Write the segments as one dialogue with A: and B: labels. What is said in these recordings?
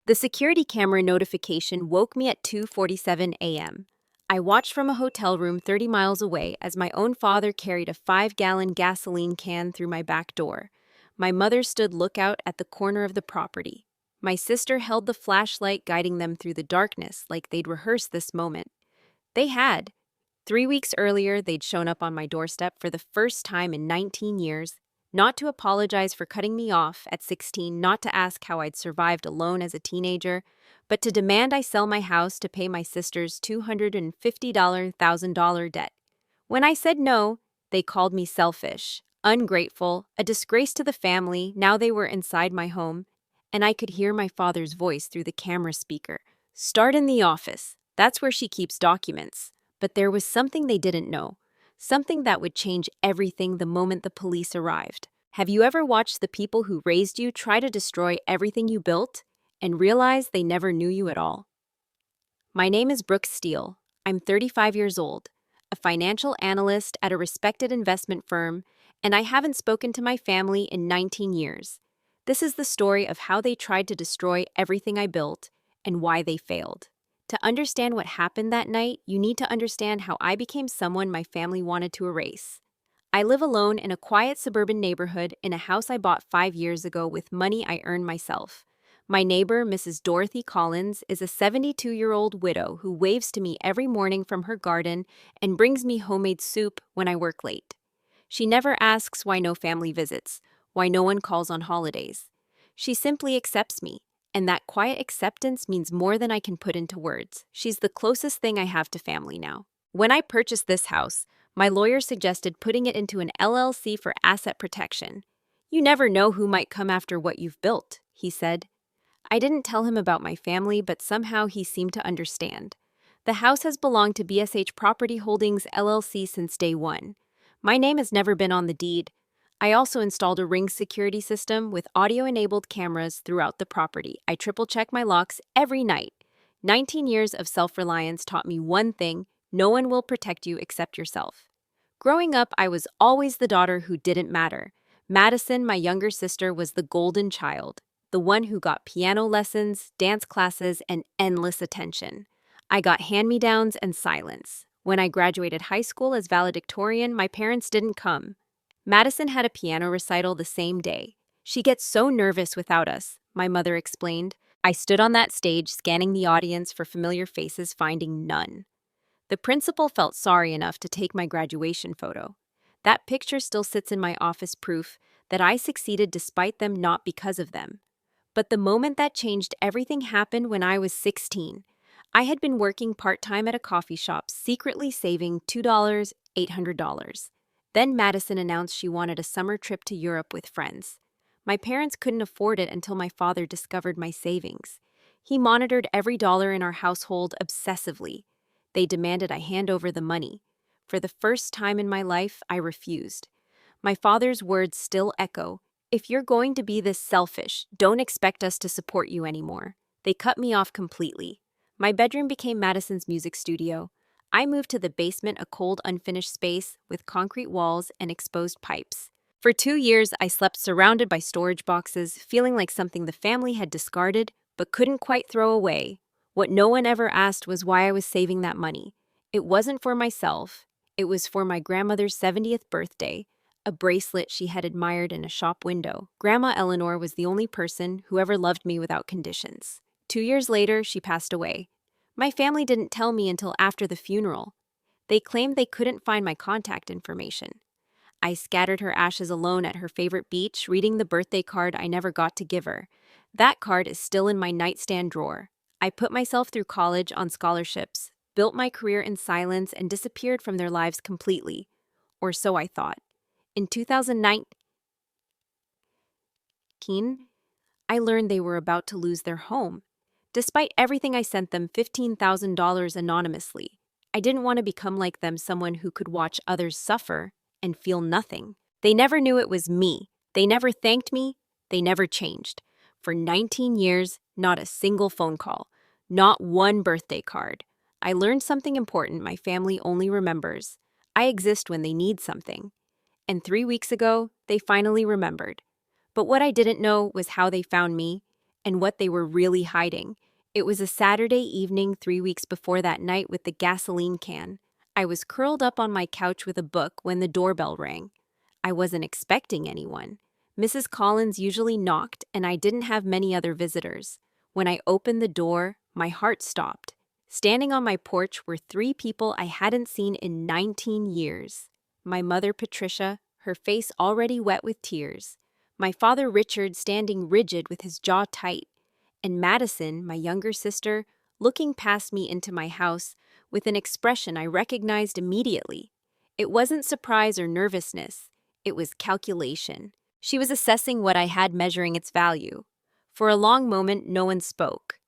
A: The security camera notification woke me at 2:47 a.m. I watched from a hotel room 30 miles away as my own father carried a 5-gallon gasoline can through my back door. My mother stood lookout at the corner of the property. My sister held the flashlight guiding them through the darkness like they'd rehearsed this moment. They had. 3 weeks earlier, they'd shown up on my doorstep for the first time in 19 years, not to apologize for cutting me off at 16, not to ask how I'd survived alone as a teenager, but to demand I sell my house to pay my sister's $250,000 debt. When I said no, they called me selfish, ungrateful, a disgrace to the family. Now they were inside my home, and I could hear my father's voice through the camera speaker. Start in the office. That's where she keeps documents. But there was something they didn't know, something that would change everything the moment the police arrived. Have you ever watched the people who raised you try to destroy everything you built and realize they never knew you at all? My name is Brooke Steele. I'm 35 years old, a financial analyst at a respected investment firm, and I haven't spoken to my family in 19 years. This is the story of how they tried to destroy everything I built and why they failed. To understand what happened that night, you need to understand how I became someone my family wanted to erase. I live alone in a quiet suburban neighborhood in a house I bought 5 years ago with money I earned myself. My neighbor, Mrs. Dorothy Collins, is a 72-year-old widow who waves to me every morning from her garden and brings me homemade soup when I work late. She never asks why no family visits, why no one calls on holidays. She simply accepts me, and that quiet acceptance means more than I can put into words. She's the closest thing I have to family now. When I purchased this house, my lawyer suggested putting it into an LLC for asset protection. You never know who might come after what you've built, he said. I didn't tell him about my family, but somehow he seemed to understand. The house has belonged to BSH Property Holdings LLC since day one. My name has never been on the deed. I also installed a ring security system with audio-enabled cameras throughout the property. I triple-check my locks every night. 19 years of self-reliance taught me one thing: no one will protect you except yourself. Growing up, I was always the daughter who didn't matter. Madison, my younger sister, was the golden child, the one who got piano lessons, dance classes, and endless attention. I got hand-me-downs and silence. When I graduated high school as valedictorian, my parents didn't come. Madison had a piano recital the same day. She gets so nervous without us, my mother explained. I stood on that stage scanning the audience for familiar faces, finding none. The principal felt sorry enough to take my graduation photo. That picture still sits in my office, proof that I succeeded despite them, not because of them. But the moment that changed everything happened when I was 16. I had been working part-time at a coffee shop, secretly saving $800. Then Madison announced she wanted a summer trip to Europe with friends. My parents couldn't afford it until my father discovered my savings. He monitored every dollar in our household obsessively. They demanded I hand over the money. For the first time in my life, I refused. My father's words still echo: "If you're going to be this selfish, don't expect us to support you anymore." They cut me off completely. My bedroom became Madison's music studio. I moved to the basement, a cold, unfinished space with concrete walls and exposed pipes. For 2 years, I slept surrounded by storage boxes, feeling like something the family had discarded but couldn't quite throw away. What no one ever asked was why I was saving that money. It wasn't for myself. It was for my grandmother's 70th birthday, a bracelet she had admired in a shop window. Grandma Eleanor was the only person who ever loved me without conditions. 2 years later, she passed away. My family didn't tell me until after the funeral. They claimed they couldn't find my contact information. I scattered her ashes alone at her favorite beach, reading the birthday card I never got to give her. That card is still in my nightstand drawer. I put myself through college on scholarships, built my career in silence, and disappeared from their lives completely. Or so I thought. In 2019, I learned they were about to lose their home. Despite everything, I sent them $15,000 anonymously. I didn't want to become like them, someone who could watch others suffer and feel nothing. They never knew it was me. They never thanked me. They never changed. For 19 years, not a single phone call, not one birthday card. I learned something important my family only remembers. I exist when they need something. And 3 weeks ago, they finally remembered. But what I didn't know was how they found me and what they were really hiding. It was a Saturday evening 3 weeks before that night with the gasoline can. I was curled up on my couch with a book when the doorbell rang. I wasn't expecting anyone. Mrs. Collins usually knocked, and I didn't have many other visitors. When I opened the door, my heart stopped. Standing on my porch were three people I hadn't seen in 19 years. My mother, Patricia, her face already wet with tears. My father, Richard, standing rigid with his jaw tight. And Madison, my younger sister, looking past me into my house with an expression I recognized immediately. It wasn't surprise or nervousness. It was calculation. She was assessing what I had, measuring its value. For a long moment, no one spoke.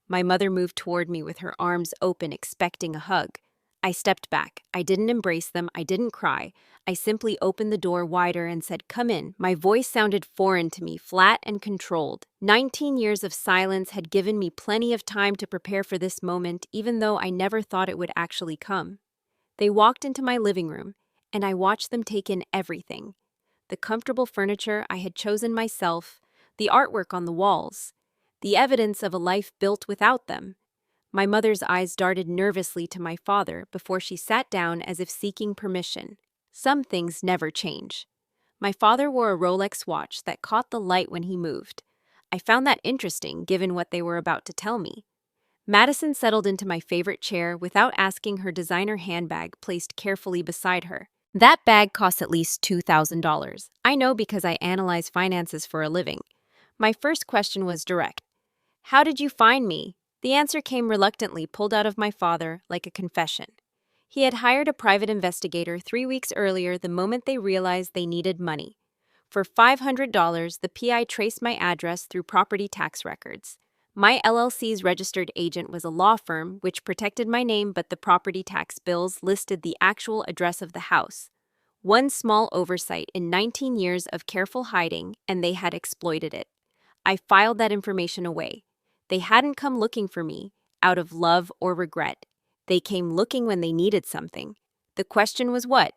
A: My mother moved toward me with her arms open, expecting a hug. I stepped back. I didn't embrace them. I didn't cry. I simply opened the door wider and said, "Come in." My voice sounded foreign to me, flat and controlled. 19 years of silence had given me plenty of time to prepare for this moment, even though I never thought it would actually come. They walked into my living room, and I watched them take in everything. The comfortable furniture I had chosen myself, the artwork on the walls, the evidence of a life built without them. My mother's eyes darted nervously to my father before she sat down as if seeking permission. Some things never change. My father wore a Rolex watch that caught the light when he moved. I found that interesting given what they were about to tell me. Madison settled into my favorite chair without asking, her designer handbag placed carefully beside her. That bag costs at least $2,000. I know because I analyze finances for a living. My first question was direct. "How did you find me?" The answer came reluctantly, pulled out of my father like a confession. He had hired a private investigator 3 weeks earlier the moment they realized they needed money. For $500, the PI traced my address through property tax records. My LLC's registered agent was a law firm, which protected my name, but the property tax bills listed the actual address of the house. One small oversight in 19 years of careful hiding, and they had exploited it. I filed that information away. They hadn't come looking for me out of love or regret. They came looking when they needed something. The question was what?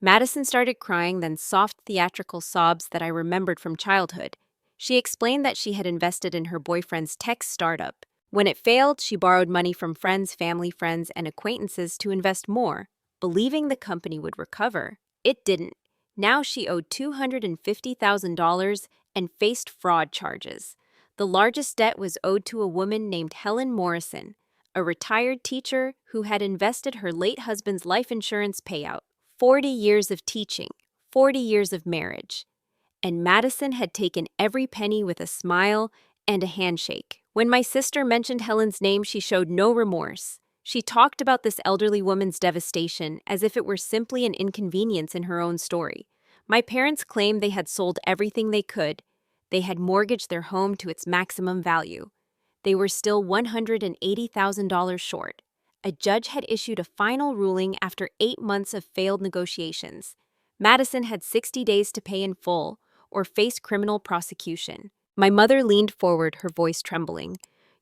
A: Madison started crying, then soft theatrical sobs that I remembered from childhood. She explained that she had invested in her boyfriend's tech startup. When it failed, she borrowed money from friends, family, friends, and acquaintances to invest more, believing the company would recover. It didn't. Now she owed $250,000 and faced fraud charges. The largest debt was owed to a woman named Helen Morrison, a retired teacher who had invested her late husband's life insurance payout. 40 years of teaching, 40 years of marriage. And Madison had taken every penny with a smile and a handshake. When my sister mentioned Helen's name, she showed no remorse. She talked about this elderly woman's devastation as if it were simply an inconvenience in her own story. My parents claimed they had sold everything they could. They had mortgaged their home to its maximum value. They were still $180,000 short. A judge had issued a final ruling after 8 months of failed negotiations. Madison had 60 days to pay in full or face criminal prosecution. My mother leaned forward, her voice trembling.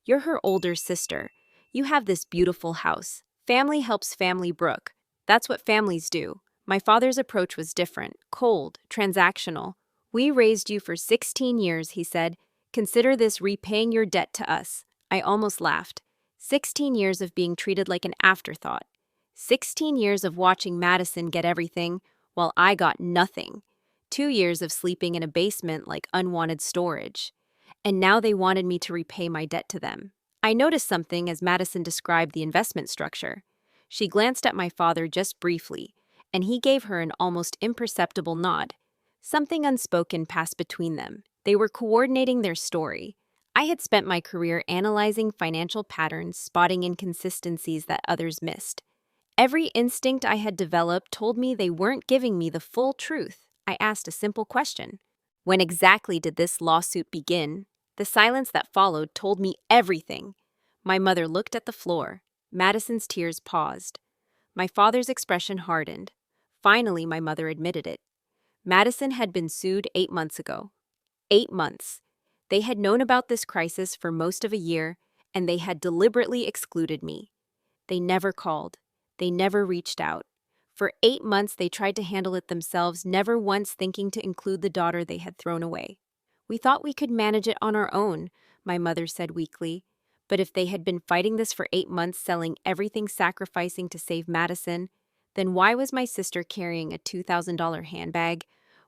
A: "You're her older sister. You have this beautiful house. Family helps family, Brooke. That's what families do." My father's approach was different, cold, transactional. "We raised you for 16 years, he said. "Consider this repaying your debt to us." I almost laughed. 16 years of being treated like an afterthought. 16 years of watching Madison get everything, while I got nothing. 2 years of sleeping in a basement like unwanted storage. And now they wanted me to repay my debt to them. I noticed something as Madison described the investment structure. She glanced at my father just briefly, and he gave her an almost imperceptible nod. Something unspoken passed between them. They were coordinating their story. I had spent my career analyzing financial patterns, spotting inconsistencies that others missed. Every instinct I had developed told me they weren't giving me the full truth. I asked a simple question. When exactly did this lawsuit begin? The silence that followed told me everything. My mother looked at the floor. Madison's tears paused. My father's expression hardened. Finally, my mother admitted it. Madison had been sued 8 months ago. 8 months. They had known about this crisis for most of a year, and they had deliberately excluded me. They never called. They never reached out. For 8 months, they tried to handle it themselves, never once thinking to include the daughter they had thrown away. We thought we could manage it on our own. my mother said weakly. But if they had been fighting this for 8 months, selling everything, sacrificing to save Madison, then why was my sister carrying a $2,000 handbag?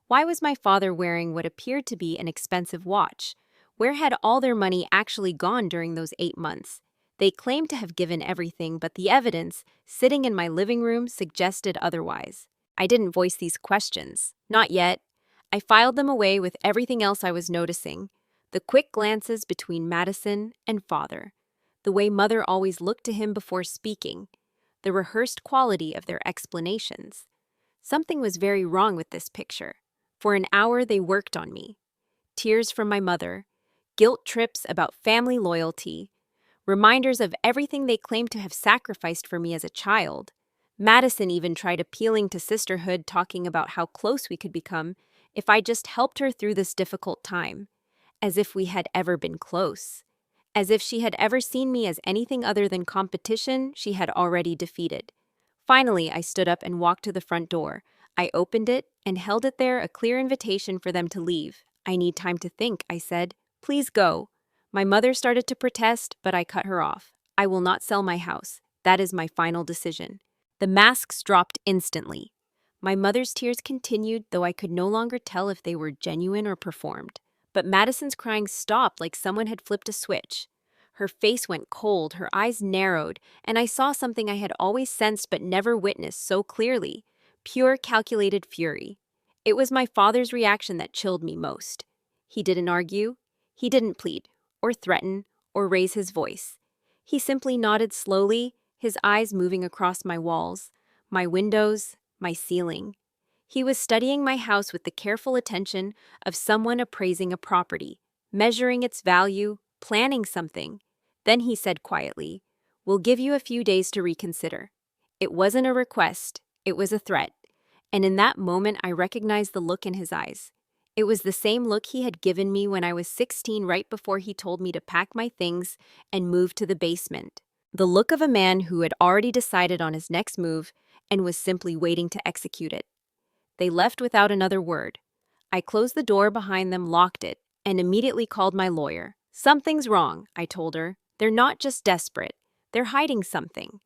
A: Why was my father wearing what appeared to be an expensive watch? Where had all their money actually gone during those 8 months? They claimed to have given everything, but the evidence, sitting in my living room, suggested otherwise. I didn't voice these questions. Not yet. I filed them away with everything else I was noticing. The quick glances between Madison and father. The way mother always looked to him before speaking. The rehearsed quality of their explanations. Something was very wrong with this picture. For an hour they worked on me. Tears from my mother. Guilt trips about family loyalty. Reminders of everything they claimed to have sacrificed for me as a child. Madison even tried appealing to sisterhood, talking about how close we could become if I just helped her through this difficult time. As if we had ever been close. As if she had ever seen me as anything other than competition she had already defeated. Finally, I stood up and walked to the front door. I opened it and held it there, a clear invitation for them to leave. I need time to think, I said. Please go. My mother started to protest, but I cut her off. I will not sell my house. That is my final decision. The masks dropped instantly. My mother's tears continued, though I could no longer tell if they were genuine or performed. But Madison's crying stopped like someone had flipped a switch. Her face went cold, her eyes narrowed, and I saw something I had always sensed but never witnessed so clearly. Pure, calculated fury. It was my father's reaction that chilled me most. He didn't argue. He didn't plead, or threaten, or raise his voice. He simply nodded slowly, his eyes moving across my walls, my windows, my ceiling. He was studying my house with the careful attention of someone appraising a property, measuring its value, planning something. Then he said quietly, "We'll give you a few days to reconsider." It wasn't a request, it was a threat. And in that moment, I recognized the look in his eyes. It was the same look he had given me when I was 16, right before he told me to pack my things and move to the basement. The look of a man who had already decided on his next move and was simply waiting to execute it. They left without another word. I closed the door behind them, locked it, and immediately called my lawyer. "Something's wrong," I told her. "They're not just desperate. They're hiding something."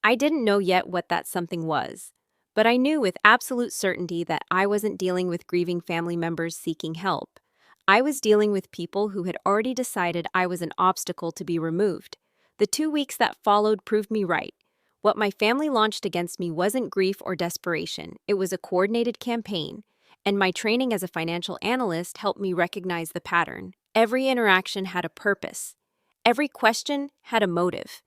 A: I didn't know yet what that something was, but I knew with absolute certainty that I wasn't dealing with grieving family members seeking help. I was dealing with people who had already decided I was an obstacle to be removed. The 2 weeks that followed proved me right. What my family launched against me wasn't grief or desperation, it was a coordinated campaign, and my training as a financial analyst helped me recognize the pattern. Every interaction had a purpose. Every question had a motive.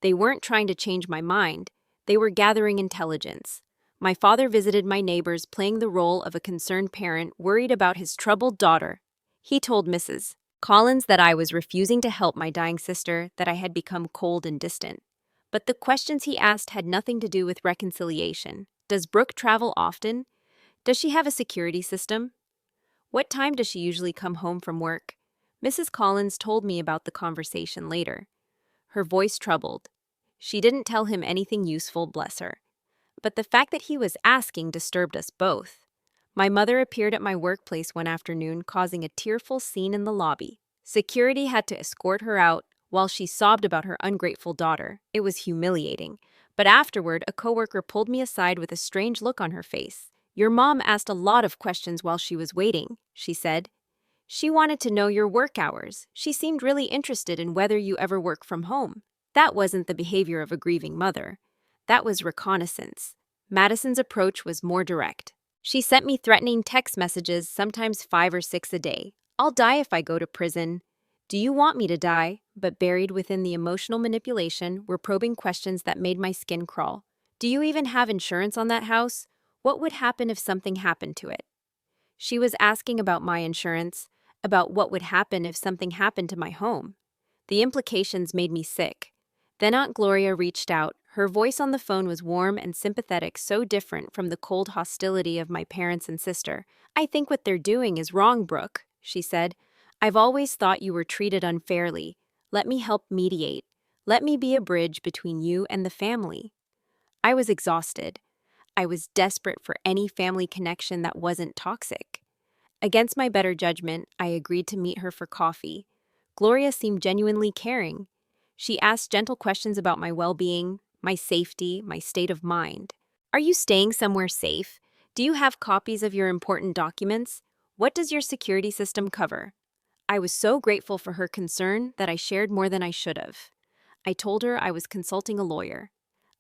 A: They weren't trying to change my mind, they were gathering intelligence. My father visited my neighbors, playing the role of a concerned parent worried about his troubled daughter. He told Mrs. Collins that I was refusing to help my dying sister, that I had become cold and distant. But the questions he asked had nothing to do with reconciliation. Does Brooke travel often? Does she have a security system? What time does she usually come home from work? Mrs. Collins told me about the conversation later. Her voice troubled. She didn't tell him anything useful, bless her. But the fact that he was asking disturbed us both. My mother appeared at my workplace one afternoon, causing a tearful scene in the lobby. Security had to escort her out while she sobbed about her ungrateful daughter. It was humiliating. But afterward, a coworker pulled me aside with a strange look on her face. "Your mom asked a lot of questions while she was waiting," she said. "She wanted to know your work hours. She seemed really interested in whether you ever work from home." That wasn't the behavior of a grieving mother. That was reconnaissance. Madison's approach was more direct. She sent me threatening text messages, sometimes 5 or 6 a day. "I'll die if I go to prison." "Do you want me to die?" But buried within the emotional manipulation were probing questions that made my skin crawl. "Do you even have insurance on that house? What would happen if something happened to it?" She was asking about my insurance, about what would happen if something happened to my home. The implications made me sick. Then Aunt Gloria reached out. Her voice on the phone was warm and sympathetic, so different from the cold hostility of my parents and sister. "I think what they're doing is wrong, Brooke," she said. "I've always thought you were treated unfairly. Let me help mediate. Let me be a bridge between you and the family." I was exhausted. I was desperate for any family connection that wasn't toxic. Against my better judgment, I agreed to meet her for coffee. Gloria seemed genuinely caring. She asked gentle questions about my well-being, my safety, my state of mind. Are you staying somewhere safe? Do you have copies of your important documents? What does your security system cover? I was so grateful for her concern that I shared more than I should have. I told her I was consulting a lawyer.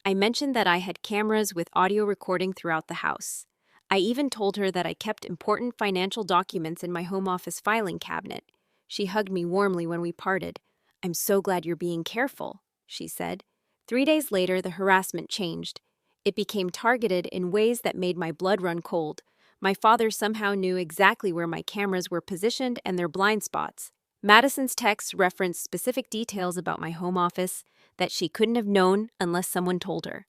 A: I mentioned that I had cameras with audio recording throughout the house. I even told her that I kept important financial documents in my home office filing cabinet. She hugged me warmly when we parted. "I'm so glad you're being careful," she said. 3 days later, the harassment changed. It became targeted in ways that made my blood run cold. My father somehow knew exactly where my cameras were positioned and their blind spots. Madison's texts referenced specific details about my home office that she couldn't have known unless someone told her.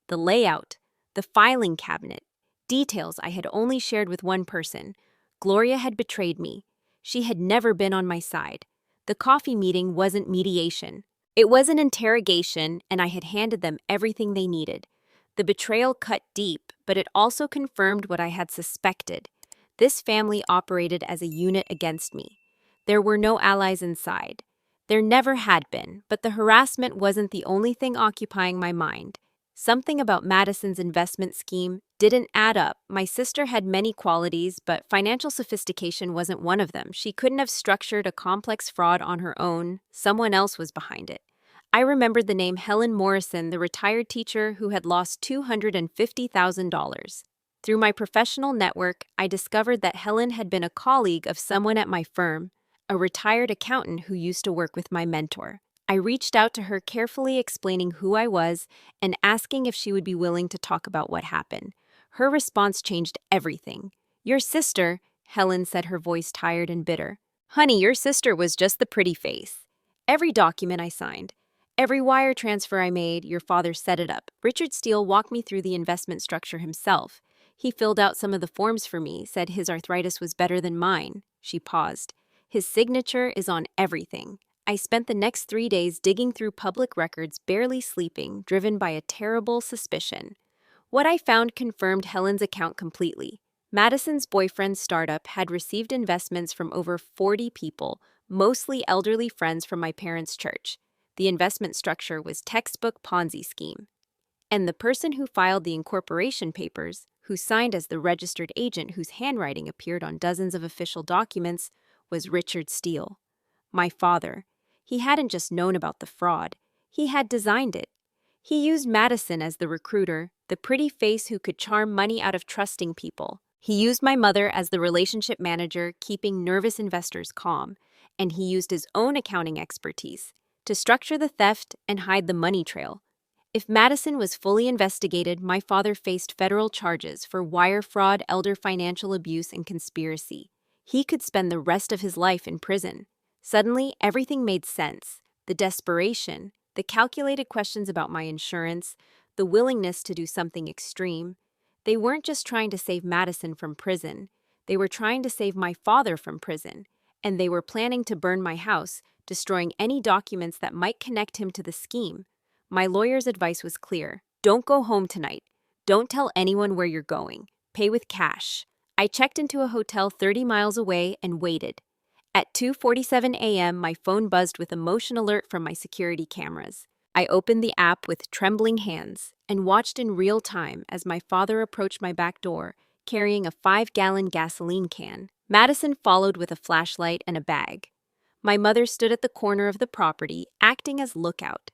A: The layout, the filing cabinet, details I had only shared with one person. Gloria had betrayed me. She had never been on my side. The coffee meeting wasn't mediation. It was an interrogation, and I had handed them everything they needed. The betrayal cut deep, but it also confirmed what I had suspected. This family operated as a unit against me. There were no allies inside. There never had been, but the harassment wasn't the only thing occupying my mind. Something about Madison's investment scheme didn't add up. My sister had many qualities, but financial sophistication wasn't one of them. She couldn't have structured a complex fraud on her own. Someone else was behind it. I remembered the name Helen Morrison, the retired teacher who had lost $250,000. Through my professional network, I discovered that Helen had been a colleague of someone at my firm, a retired accountant who used to work with my mentor. I reached out to her, carefully explaining who I was and asking if she would be willing to talk about what happened. Her response changed everything. "Your sister," Helen said, her voice tired and bitter. "Honey, your sister was just the pretty face. Every document I signed, every wire transfer I made, your father set it up." Richard Steele walked me through the investment structure himself. He filled out some of the forms for me, said his arthritis was better than mine. She paused. "His signature is on everything." I spent the next 3 days digging through public records, barely sleeping, driven by a terrible suspicion. What I found confirmed Helen's account completely. Madison's boyfriend's startup had received investments from over 40 people, mostly elderly friends from my parents' church. The investment structure was textbook Ponzi scheme. And the person who filed the incorporation papers, who signed as the registered agent whose handwriting appeared on dozens of official documents, was Richard Steele. My father. He hadn't just known about the fraud, he had designed it. He used Madison as the recruiter, the pretty face who could charm money out of trusting people. He used my mother as the relationship manager, keeping nervous investors calm. And he used his own accounting expertise to structure the theft and hide the money trail. If Madison was fully investigated, my father faced federal charges for wire fraud, elder financial abuse, and conspiracy. He could spend the rest of his life in prison. Suddenly, everything made sense. The desperation, the calculated questions about my insurance, the willingness to do something extreme. They weren't just trying to save Madison from prison. They were trying to save my father from prison. And they were planning to burn my house, destroying any documents that might connect him to the scheme. My lawyer's advice was clear. Don't go home tonight. Don't tell anyone where you're going. Pay with cash. I checked into a hotel 30 miles away and waited. At 2:47 a.m., my phone buzzed with a motion alert from my security cameras. I opened the app with trembling hands and watched in real time as my father approached my back door, carrying a 5-gallon gasoline can. Madison followed with a flashlight and a bag. My mother stood at the corner of the property, acting as lookout.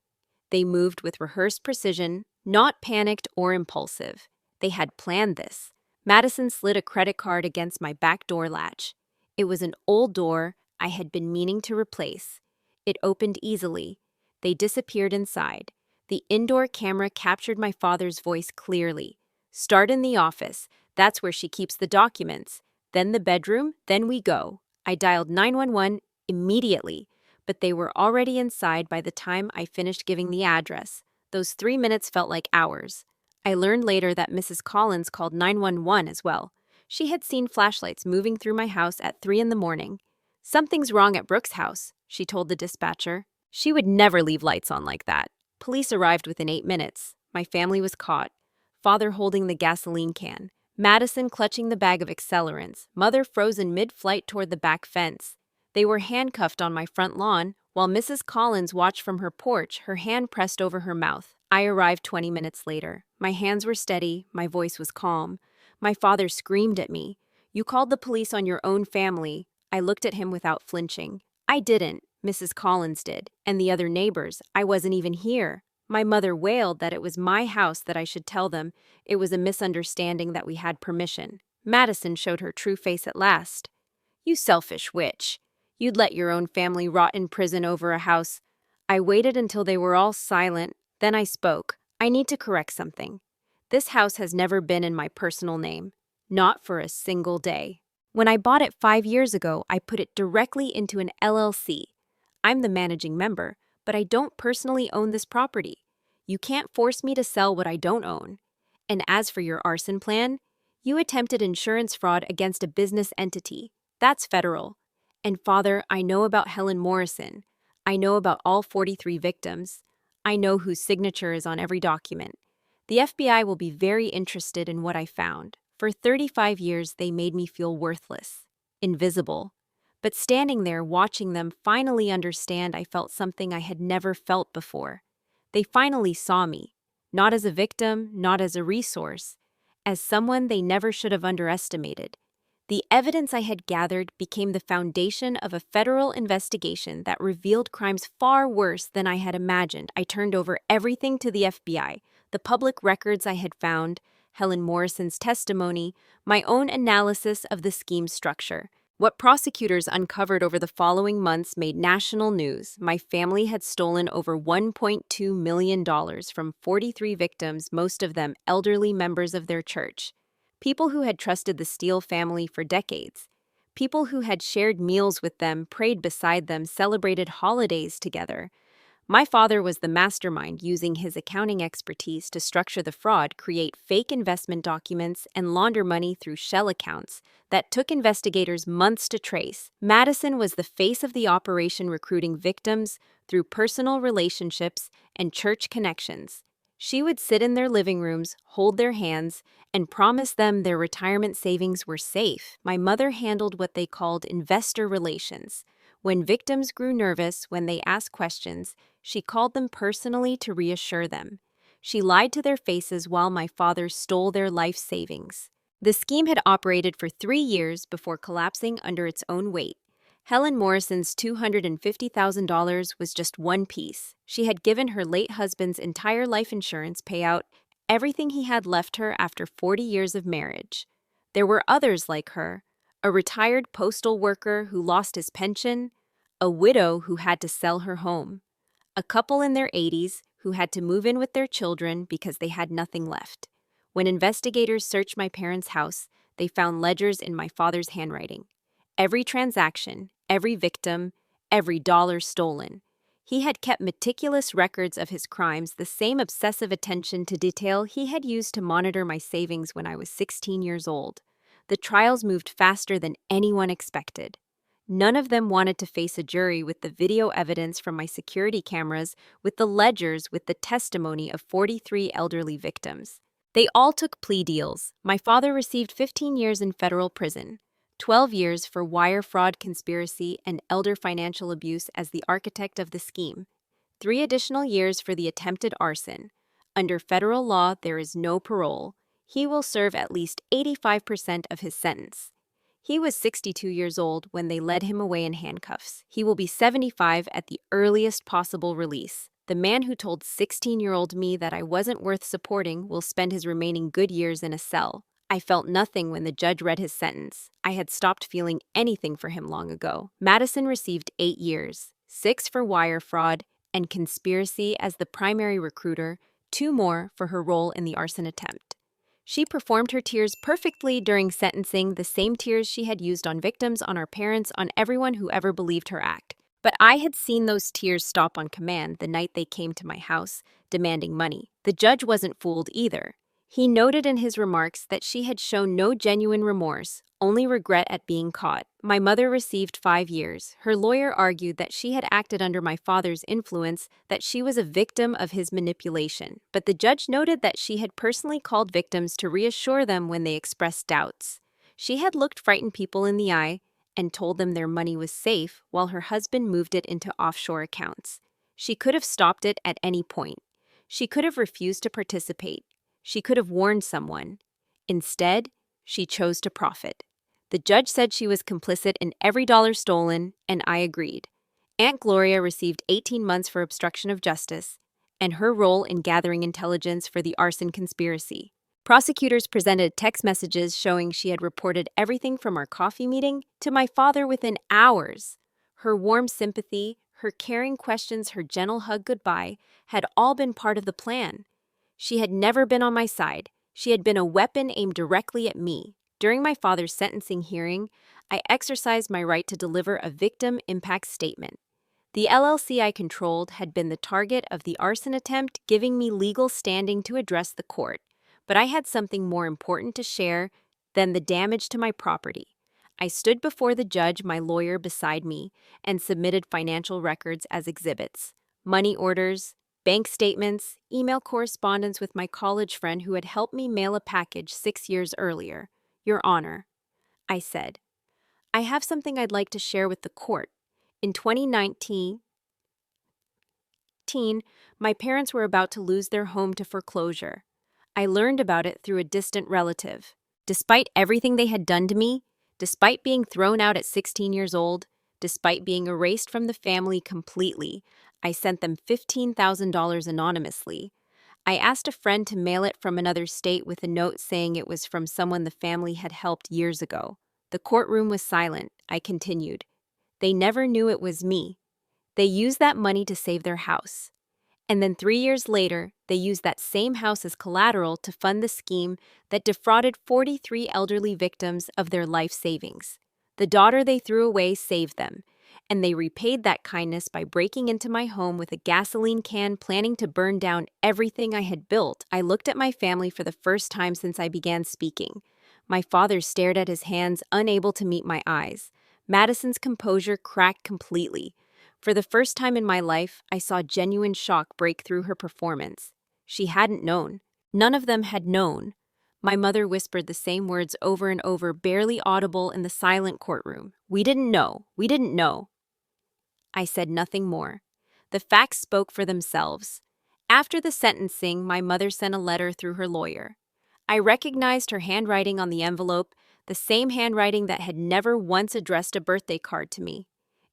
A: They moved with rehearsed precision, not panicked or impulsive. They had planned this. Madison slid a credit card against my back door latch. It was an old door I had been meaning to replace. It opened easily. They disappeared inside. The indoor camera captured my father's voice clearly. "Start in the office. That's where she keeps the documents. Then the bedroom, then we go." I dialed 911 immediately, but they were already inside by the time I finished giving the address. Those 3 minutes felt like hours. I learned later that Mrs. Collins called 911 as well. She had seen flashlights moving through my house at 3 in the morning. "Something's wrong at Brooke's house," she told the dispatcher. She would never leave lights on like that. Police arrived within 8 minutes. My family was caught. Father holding the gasoline can. Madison clutching the bag of accelerants. Mother frozen mid-flight toward the back fence. They were handcuffed on my front lawn, while Mrs. Collins watched from her porch, her hand pressed over her mouth. I arrived 20 minutes later. My hands were steady, my voice was calm. My father screamed at me, "You called the police on your own family." I looked at him without flinching. "I didn't. Mrs. Collins did. And the other neighbors. I wasn't even here." My mother wailed that it was my house, that I should tell them. It was a misunderstanding, that we had permission. Madison showed her true face at last. "You selfish witch. You'd let your own family rot in prison over a house." I waited until they were all silent. Then I spoke. "I need to correct something. This house has never been in my personal name. Not for a single day. When I bought it 5 years ago, I put it directly into an LLC. I'm the managing member, but I don't personally own this property. You can't force me to sell what I don't own. And as for your arson plan, you attempted insurance fraud against a business entity. That's federal. And Father, I know about Helen Morrison. I know about all 43 victims. I know whose signature is on every document. The FBI will be very interested in what I found. For 35 years, they made me feel worthless, invisible. But standing there watching them finally understand, I felt something I had never felt before. They finally saw me, not as a victim, not as a resource, as someone they never should have underestimated. The evidence I had gathered became the foundation of a federal investigation that revealed crimes far worse than I had imagined. I turned over everything to the FBI, the public records I had found, Helen Morrison's testimony, my own analysis of the scheme structure. What prosecutors uncovered over the following months made national news. My family had stolen over $1.2 million from 43 victims, most of them elderly members of their church. People who had trusted the Steele family for decades. People who had shared meals with them, prayed beside them, celebrated holidays together. My father was the mastermind, using his accounting expertise to structure the fraud, create fake investment documents, and launder money through shell accounts that took investigators months to trace. Madison was the face of the operation, recruiting victims through personal relationships and church connections. She would sit in their living rooms, hold their hands, and promise them their retirement savings were safe. My mother handled what they called investor relations. When victims grew nervous, when they asked questions, she called them personally to reassure them. She lied to their faces while my father stole their life savings. The scheme had operated for 3 years before collapsing under its own weight. Helen Morrison's $250,000 was just one piece. She had given her late husband's entire life insurance payout, everything he had left her after 40 years of marriage. There were others like her. A retired postal worker who lost his pension, a widow who had to sell her home, a couple in their 80s who had to move in with their children because they had nothing left. When investigators searched my parents' house, they found ledgers in my father's handwriting. Every transaction, every victim, every dollar stolen. He had kept meticulous records of his crimes, the same obsessive attention to detail he had used to monitor my savings when I was 16 years old. The trials moved faster than anyone expected. None of them wanted to face a jury with the video evidence from my security cameras, with the ledgers, with the testimony of 43 elderly victims. They all took plea deals. My father received 15 years in federal prison, 12 years for wire fraud, conspiracy, and elder financial abuse as the architect of the scheme, 3 additional years for the attempted arson. Under federal law, there is no parole. He will serve at least 85% of his sentence. He was 62 years old when they led him away in handcuffs. He will be 75 at the earliest possible release. The man who told 16-year-old me that I wasn't worth supporting will spend his remaining good years in a cell. I felt nothing when the judge read his sentence. I had stopped feeling anything for him long ago. Madison received 8 years, 6 for wire fraud and conspiracy as the primary recruiter, 2 more for her role in the arson attempt. She performed her tears perfectly during sentencing, the same tears she had used on victims, on our parents, on everyone who ever believed her act. But I had seen those tears stop on command the night they came to my house, demanding money. The judge wasn't fooled either. He noted in his remarks that she had shown no genuine remorse, only regret at being caught. My mother received 5 years. Her lawyer argued that she had acted under my father's influence, that she was a victim of his manipulation. But the judge noted that she had personally called victims to reassure them when they expressed doubts. She had looked frightened people in the eye and told them their money was safe while her husband moved it into offshore accounts. She could have stopped it at any point. She could have refused to participate. She could have warned someone. Instead, she chose to profit. The judge said she was complicit in every dollar stolen, and I agreed. Aunt Gloria received 18 months for obstruction of justice and her role in gathering intelligence for the arson conspiracy. Prosecutors presented text messages showing she had reported everything from our coffee meeting to my father within hours. Her warm sympathy, her caring questions, her gentle hug goodbye had all been part of the plan. She had never been on my side. She had been a weapon aimed directly at me. During my father's sentencing hearing, I exercised my right to deliver a victim impact statement. The LLC I controlled had been the target of the arson attempt, giving me legal standing to address the court. But I had something more important to share than the damage to my property. I stood before the judge, my lawyer beside me, and submitted financial records as exhibits. Money orders, bank statements, email correspondence with my college friend who had helped me mail a package 6 years earlier. Your Honor, I said, I have something I'd like to share with the court. In 2019, my parents were about to lose their home to foreclosure. I learned about it through a distant relative. Despite everything they had done to me, despite being thrown out at 16 years old, despite being erased from the family completely, I sent them $15,000 anonymously. I asked a friend to mail it from another state with a note saying it was from someone the family had helped years ago. The courtroom was silent. I continued. They never knew it was me. They used that money to save their house. And then 3 years later, they used that same house as collateral to fund the scheme that defrauded 43 elderly victims of their life savings. The daughter they threw away saved them, and they repaid that kindness by breaking into my home with a gasoline can, planning to burn down everything I had built. I looked at my family for the first time since I began speaking. My father stared at his hands, unable to meet my eyes. Madison's composure cracked completely. For the first time in my life, I saw genuine shock break through her performance. She hadn't known. None of them had known. My mother whispered the same words over and over, barely audible in the silent courtroom. We didn't know. We didn't know. I said nothing more. The facts spoke for themselves. After the sentencing, my mother sent a letter through her lawyer. I recognized her handwriting on the envelope, the same handwriting that had never once addressed a birthday card to me.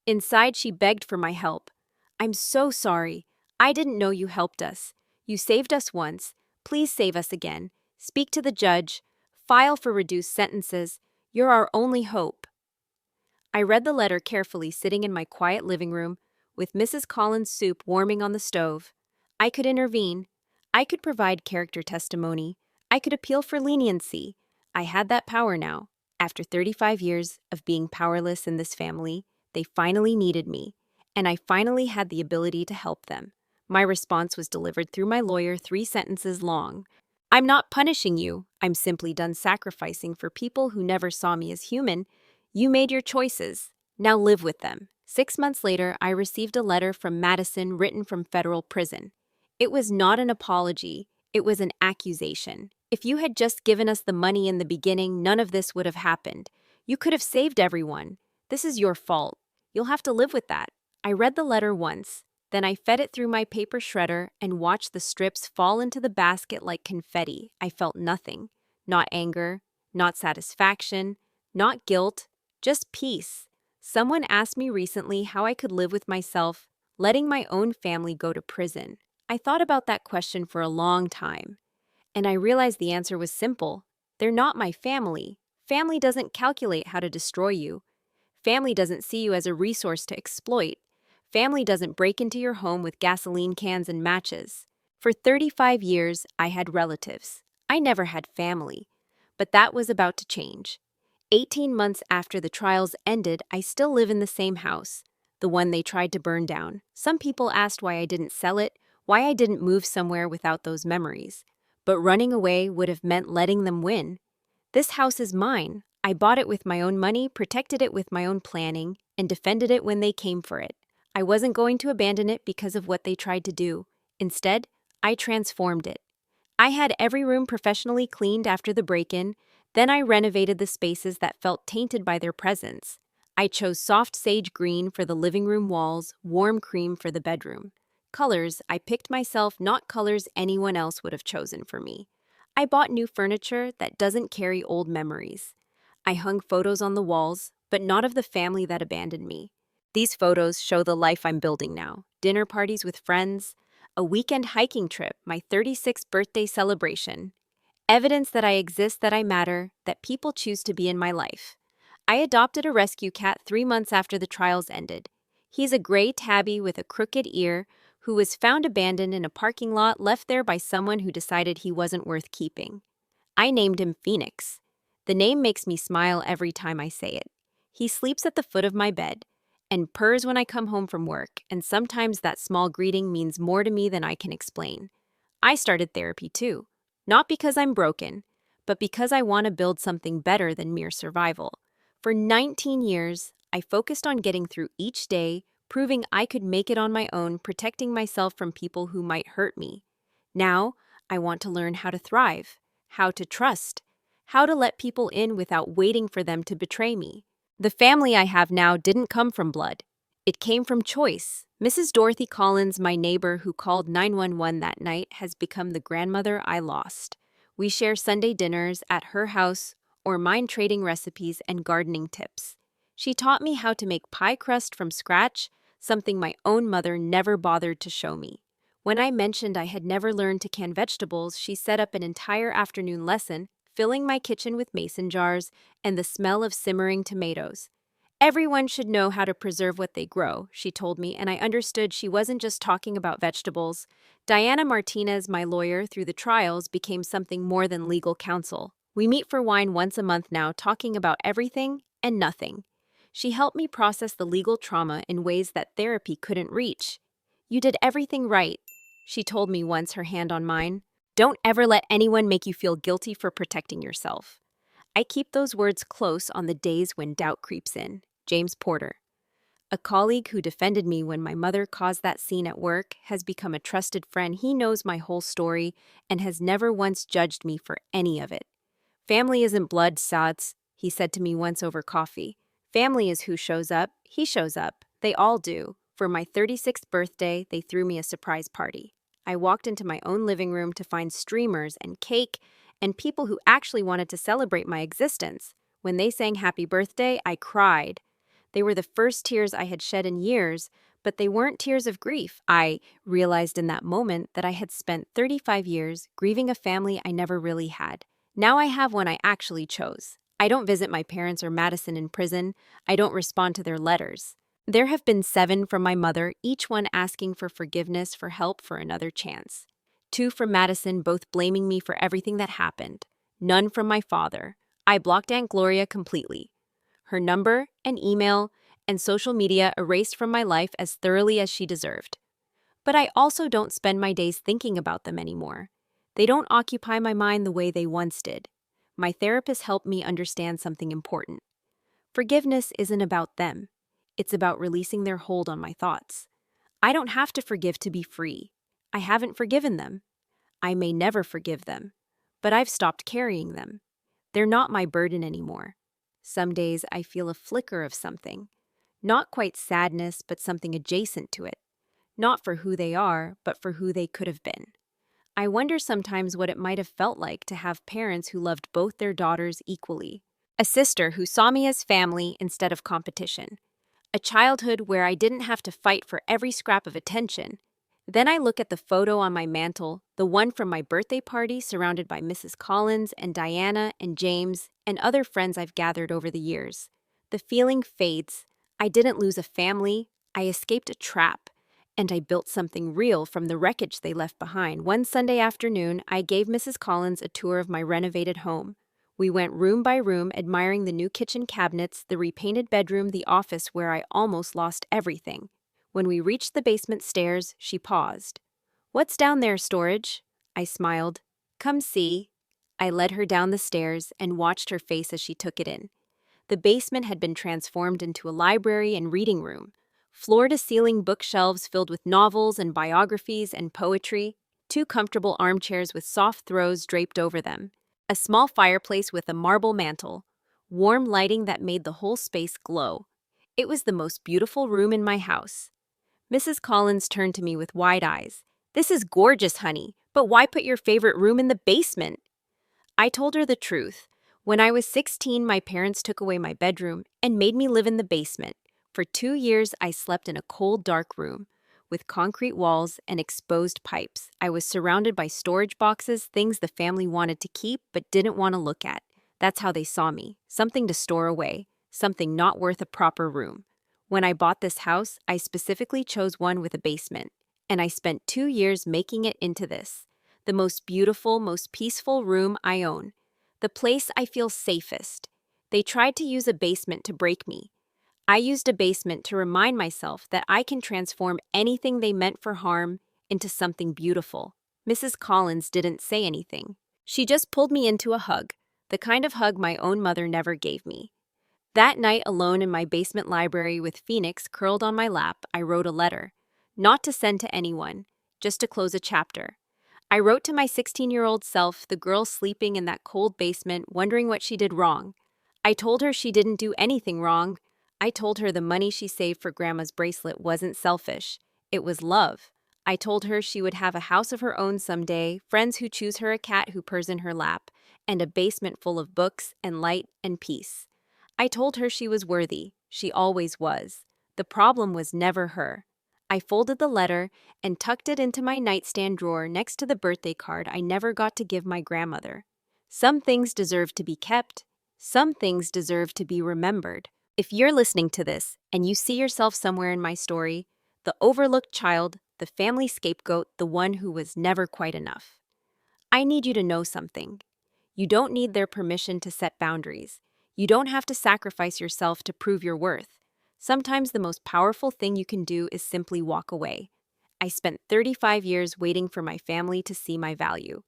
A: Inside, she begged for my help. I'm so sorry. I didn't know you helped us. You saved us once. Please save us again. Speak to the judge. File for reduced sentences. You're our only hope. I read the letter carefully, sitting in my quiet living room, with Mrs. Collins' soup warming on the stove. I could intervene. I could provide character testimony. I could appeal for leniency. I had that power now. After 35 years of being powerless in this family, they finally needed me, and I finally had the ability to help them. My response was delivered through my lawyer, 3 sentences long. I'm not punishing you. I'm simply done sacrificing for people who never saw me as human. You made your choices. Now live with them. 6 months later, I received a letter from Madison written from federal prison. It was not an apology. It was an accusation. If you had just given us the money in the beginning, none of this would have happened. You could have saved everyone. This is your fault. You'll have to live with that. I read the letter once. Then I fed it through my paper shredder and watched the strips fall into the basket like confetti. I felt nothing. Not anger, not satisfaction, not guilt, just peace. Someone asked me recently how I could live with myself, letting my own family go to prison. I thought about that question for a long time, and I realized the answer was simple. They're not my family. Family doesn't calculate how to destroy you. Family doesn't see you as a resource to exploit. Family doesn't break into your home with gasoline cans and matches. For 35 years, I had relatives. I never had family. But that was about to change. 18 months after the trials ended, I still live in the same house, the one they tried to burn down. Some people asked why I didn't sell it, why I didn't move somewhere without those memories. But running away would have meant letting them win. This house is mine. I bought it with my own money, protected it with my own planning, and defended it when they came for it. I wasn't going to abandon it because of what they tried to do. Instead, I transformed it. I had every room professionally cleaned after the break-in. Then I renovated the spaces that felt tainted by their presence. I chose soft sage green for the living room walls, warm cream for the bedroom. Colors I picked myself, not colors anyone else would have chosen for me. I bought new furniture that doesn't carry old memories. I hung photos on the walls, but not of the family that abandoned me. These photos show the life I'm building now. Dinner parties with friends, a weekend hiking trip, my 36th birthday celebration. Evidence that I exist, that I matter, that people choose to be in my life. I adopted a rescue cat 3 months after the trials ended. He's a gray tabby with a crooked ear who was found abandoned in a parking lot, left there by someone who decided he wasn't worth keeping. I named him Phoenix. The name makes me smile every time I say it. He sleeps at the foot of my bed and purrs when I come home from work, and sometimes that small greeting means more to me than I can explain. I started therapy too, not because I'm broken, but because I want to build something better than mere survival. For 19 years, I focused on getting through each day, proving I could make it on my own, protecting myself from people who might hurt me. Now, I want to learn how to thrive, how to trust, how to let people in without waiting for them to betray me. The family I have now didn't come from blood. It came from choice. Mrs. Dorothy Collins, my neighbor who called 911 that night, has become the grandmother I lost. We share Sunday dinners at her house or mine, trading recipes and gardening tips. She taught me how to make pie crust from scratch, something my own mother never bothered to show me. When I mentioned I had never learned to can vegetables, she set up an entire afternoon lesson, filling my kitchen with mason jars and the smell of simmering tomatoes. Everyone should know how to preserve what they grow, she told me, and I understood she wasn't just talking about vegetables. Diana Martinez, my lawyer through the trials, became something more than legal counsel. We meet for wine once a month now, talking about everything and nothing. She helped me process the legal trauma in ways that therapy couldn't reach. You did everything right, she told me once, her hand on mine. Don't ever let anyone make you feel guilty for protecting yourself. I keep those words close on the days when doubt creeps in. James Porter, a colleague who defended me when my mother caused that scene at work, has become a trusted friend. He knows my whole story and has never once judged me for any of it. Family isn't blood, Sats, he said to me once over coffee. Family is who shows up. He shows up. They all do. For my 36th birthday, they threw me a surprise party. I walked into my own living room to find streamers and cake and people who actually wanted to celebrate my existence. When they sang happy birthday, I cried. They were the first tears I had shed in years, but they weren't tears of grief. I realized in that moment that I had spent 35 years grieving a family I never really had. Now I have one I actually chose. I don't visit my parents or Madison in prison. I don't respond to their letters. There have been 7 from my mother, each one asking for forgiveness, for help, for another chance. 2 from Madison, both blaming me for everything that happened. None from my father. I blocked Aunt Gloria completely. Her number and email and social media erased from my life as thoroughly as she deserved. But I also don't spend my days thinking about them anymore. They don't occupy my mind the way they once did. My therapist helped me understand something important. Forgiveness isn't about them. It's about releasing their hold on my thoughts. I don't have to forgive to be free. I haven't forgiven them. I may never forgive them, but I've stopped carrying them. They're not my burden anymore. Some days I feel a flicker of something. Not quite sadness, but something adjacent to it. Not for who they are, but for who they could have been. I wonder sometimes what it might have felt like to have parents who loved both their daughters equally. A sister who saw me as family instead of competition. A childhood where I didn't have to fight for every scrap of attention. Then I look at the photo on my mantle, the one from my birthday party surrounded by Mrs. Collins and Diana and James and other friends I've gathered over the years. The feeling fades. I didn't lose a family. I escaped a trap. And I built something real from the wreckage they left behind. One Sunday afternoon, I gave Mrs. Collins a tour of my renovated home. We went room by room, admiring the new kitchen cabinets, the repainted bedroom, the office where I almost lost everything. When we reached the basement stairs, she paused. "What's down there, storage?" I smiled. "Come see." I led her down the stairs and watched her face as she took it in. The basement had been transformed into a library and reading room. Floor-to-ceiling bookshelves filled with novels and biographies and poetry, 2 comfortable armchairs with soft throws draped over them, a small fireplace with a marble mantel, warm lighting that made the whole space glow. It was the most beautiful room in my house. Mrs. Collins turned to me with wide eyes. "This is gorgeous, honey, but why put your favorite room in the basement?" I told her the truth. When I was 16, my parents took away my bedroom and made me live in the basement. For 2 years, I slept in a cold, dark room with concrete walls and exposed pipes. I was surrounded by storage boxes, things the family wanted to keep but didn't want to look at. That's how they saw me, something to store away, something not worth a proper room. When I bought this house, I specifically chose one with a basement, and I spent 2 years making it into this. The most beautiful, most peaceful room I own. The place I feel safest. They tried to use a basement to break me. I used a basement to remind myself that I can transform anything they meant for harm into something beautiful. Mrs. Collins didn't say anything. She just pulled me into a hug, the kind of hug my own mother never gave me. That night, alone in my basement library with Phoenix curled on my lap, I wrote a letter. Not to send to anyone, just to close a chapter. I wrote to my 16-year-old self, the girl sleeping in that cold basement, wondering what she did wrong. I told her she didn't do anything wrong. I told her the money she saved for Grandma's bracelet wasn't selfish. It was love. I told her she would have a house of her own someday, friends who choose her, a cat who purrs in her lap, and a basement full of books and light and peace. I told her she was worthy. She always was. The problem was never her. I folded the letter and tucked it into my nightstand drawer next to the birthday card I never got to give my grandmother. Some things deserve to be kept. Some things deserve to be remembered. If you're listening to this and you see yourself somewhere in my story, the overlooked child, the family scapegoat, the one who was never quite enough, I need you to know something. You don't need their permission to set boundaries. You don't have to sacrifice yourself to prove your worth. Sometimes the most powerful thing you can do is simply walk away. I spent 35 years waiting for my family to see my value.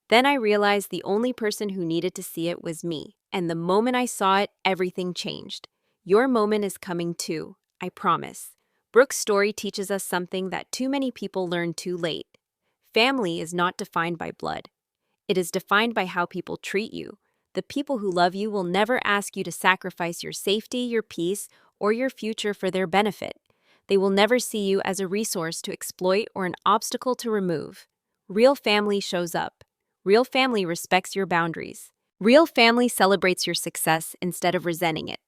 A: Then I realized the only person who needed to see it was me, and the moment I saw it, everything changed. Your moment is coming too, I promise. Brooke's story teaches us something that too many people learn too late. Family is not defined by blood. It is defined by how people treat you. The people who love you will never ask you to sacrifice your safety, your peace, or your future for their benefit. They will never see you as a resource to exploit or an obstacle to remove. Real family shows up. Real family respects your boundaries. Real family celebrates your success instead of resenting it.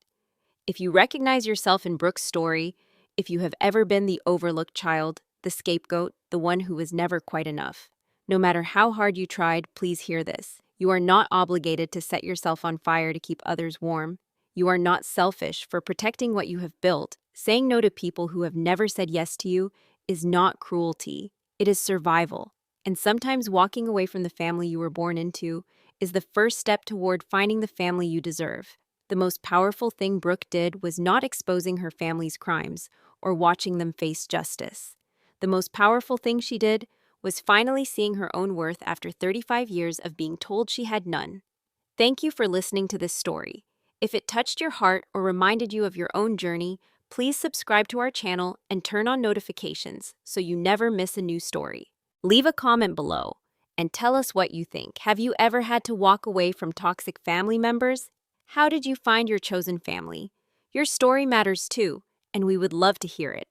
A: If you recognize yourself in Brooke's story, if you have ever been the overlooked child, the scapegoat, the one who was never quite enough, no matter how hard you tried, please hear this. You are not obligated to set yourself on fire to keep others warm. You are not selfish for protecting what you have built. Saying no to people who have never said yes to you is not cruelty. It is survival. And sometimes walking away from the family you were born into is the first step toward finding the family you deserve. The most powerful thing Brooke did was not exposing her family's crimes or watching them face justice. The most powerful thing she did was finally seeing her own worth after 35 years of being told she had none. Thank you for listening to this story. If it touched your heart or reminded you of your own journey, please subscribe to our channel and turn on notifications so you never miss a new story. Leave a comment below and tell us what you think. Have you ever had to walk away from toxic family members? How did you find your chosen family? Your story matters too, and we would love to hear it.